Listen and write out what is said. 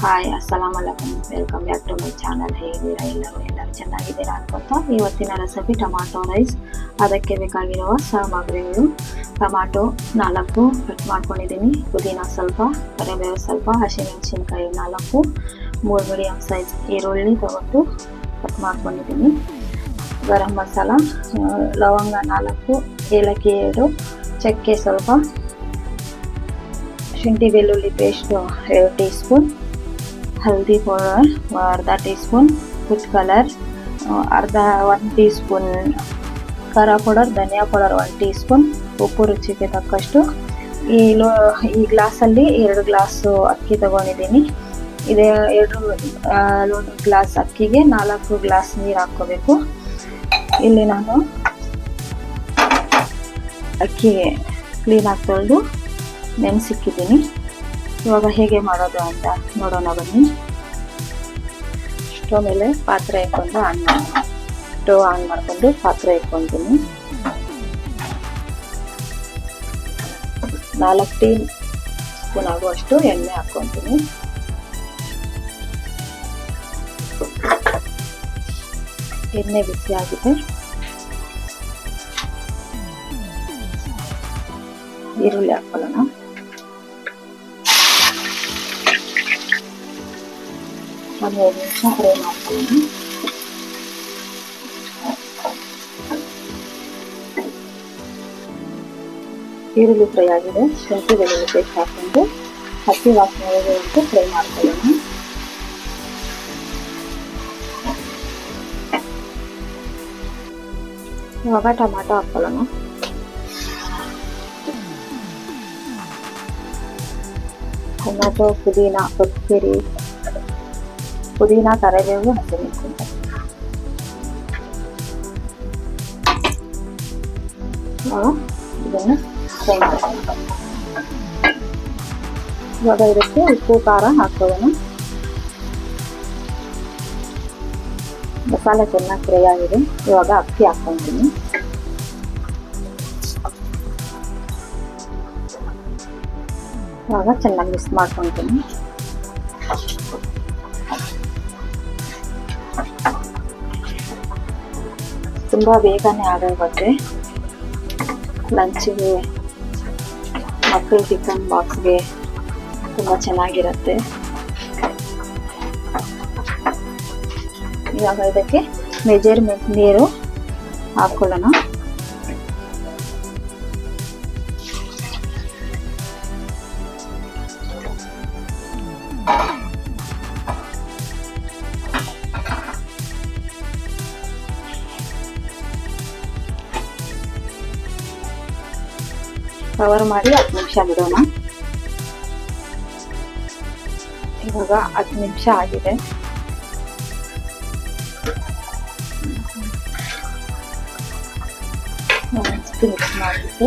Hi ಅಸ್ಸಲಾಮ್ ಅಲೈಕುಮ್, welcome back to my channel. ಹೇಗಿದ್ದೀರಾ ಎಲ್ಲರೂ ಚೆನ್ನಾಗಿದ್ದೀರಾ ಅನ್ಕೊತಾ ಇವತ್ತಿನ ರೆಸಿಪಿ ಟೊಮಾಟೊ ರೈಸ್. ಅದಕ್ಕೆ ಬೇಕಾಗಿರುವ ಸಾಮಗ್ರಿಗಳು: ಟೊಮಾಟೊ 4 ಕಟ್ ಮಾಡ್ಕೊಂಡಿದ್ದೀನಿ, ಪುದೀನ ಸ್ವಲ್ಪ, ಕರಿಬೇವು ಸ್ವಲ್ಪ, ಹಸಿಮೆಣಸಿನ್ಕಾಯಿ 4, 3 ಮೀಡಿಯಮ್ ಸೈಜ್ ಈರುಳ್ಳಿ ತಗೊಂಡು ಕಟ್ ಮಾಡ್ಕೊಂಡಿದ್ದೀನಿ, ಗರಂ ಮಸಾಲ, ಲವಂಗ 4, ಏಲಕ್ಕಿ 2, ಚಕ್ಕೆ ಸ್ವಲ್ಪ, ಶುಂಠಿ ಬೆಳ್ಳುಳ್ಳಿ ಪೇಸ್ಟ್ 2 ಟೀ ಸ್ಪೂನ್, हल्दी पाउडर अर्धा tea spoon, food colour 1 tea spoon, ಖಾರ ಪೌಡರ್, ಧನಿಯಾ ಪೌಡರ್ 1 टी स्पून, ಉಪ್ಪು ರುಚಿಗೆ ತಕ್ಕಷ್ಟು. ಈ ಗ್ಲಾಸಲ್ಲಿ 2 ಗ್ಲಾಸು ಅಕ್ಕಿ ತಗೊಂಡಿದ್ದೀನಿ. ಇದೇ 2 ಗ್ಲಾಸ್ ಅಕ್ಕಿಗೆ 4 ಗ್ಲಾಸ್ ನೀರು ಹಾಕ್ಕೋಬೇಕು. ಇಲ್ಲಿ ನಾನು ಅಕ್ಕಿ ಕ್ಲೀನಾಗಿ ತೊಳೆದು ನೆನೆಸಿಕ್ಕಿದ್ದೀನಿ. ಇವಾಗ ಹೇಗೆ ಮಾಡೋದು ಅಂತ ನೋಡೋಣ ಬನ್ನಿ. ಸ್ಟವ್ ಮೇಲೆ ಪಾತ್ರೆ ಇಟ್ಕೊಂಡು ಸ್ಟವ್ ಆನ್ ಮಾಡ್ಕೊಂಡು ಪಾತ್ರೆ ಇಟ್ಕೊತೀನಿ. 4 ಟೀ ಸ್ಪೂನ್ ಆಗುವಷ್ಟು ಎಣ್ಣೆ ಹಾಕ್ಕೊತೀನಿ. ಎಣ್ಣೆ ಬಿಸಿ ಆಗಿದೆ. ಈರುಳ್ಳಿ ಹಾಕೊಳ್ಳೋಣ. ಒಂದು 5 ನಿಮಿಷ ಫ್ರೈ ಮಾಡ್ಕೊಳ್ಳೋಣ. ಈರುಳ್ಳಿ ಫ್ರೈ ಆಗಿದೆ. ಶುಂಠಿ ಬೆಳ್ಳುಳ್ಳಿ ಪೇಸ್ಟ್ ಹಾಕೊಂಡು ಹಸಿ ವಾಸನೆ ಹೋಗುವಂತೆ ಫ್ರೈ ಮಾಡ್ಕೊಳ್ಳೋಣ. ಇವಾಗ ಟೊಮಾಟೊ ಹಾಕೊಳ್ಳೋಣ. ಟೊಮಾಟೊ, ಪುದೀನ, ಕೊತ್ತಂಬರಿ, ಪುದೀನ, ಕರಿಬೇವು, ಹಸಿಮೆಣಸಿನಕಾಯಿ. ಇದನ್ನು ಫ್ರೈ ಮಾಡೋಣ. ಇವಾಗ ಇದಕ್ಕೆ ಉಪ್ಪು ಖಾರ ಹಾಕೊಳ್ಳೋಣ. ಮಸಾಲೆ ಚೆನ್ನಾಗಿ ಫ್ರೈ ಆಗಿದೆ. ಇವಾಗ ಅಕ್ಕಿ ಹಾಕ್ಕೊಂತೀನಿ. ಇವಾಗ ಚೆನ್ನಾಗಿ ಮಿಕ್ಸ್ ಮಾಡ್ಕೊತೀನಿ. ತುಂಬ ಬೇಗನೆ ಆಗೋಗುತ್ತೆ. ಲಂಚಿಗೆ, ಮಕ್ಕಳ ಟಿಫನ್ ಬಾಕ್ಸ್ಗೆ ತುಂಬ ಚೆನ್ನಾಗಿರುತ್ತೆ. ಇವಾಗ ಇದಕ್ಕೆ ಮೆಜರ್ಮೆಂಟ್ ನೀರು ಹಾಕೊಳ್ಳೋಣ. ಕವರ್ ಮಾಡಿ 10 ನಿಮಿಷ ಬಿಡೋಣ. ಇವಾಗ 10 ನಿಮಿಷ ಆಗಿದೆ. ಮಿಕ್ಸ್ ಮಾಡಿಬಿಟ್ಟು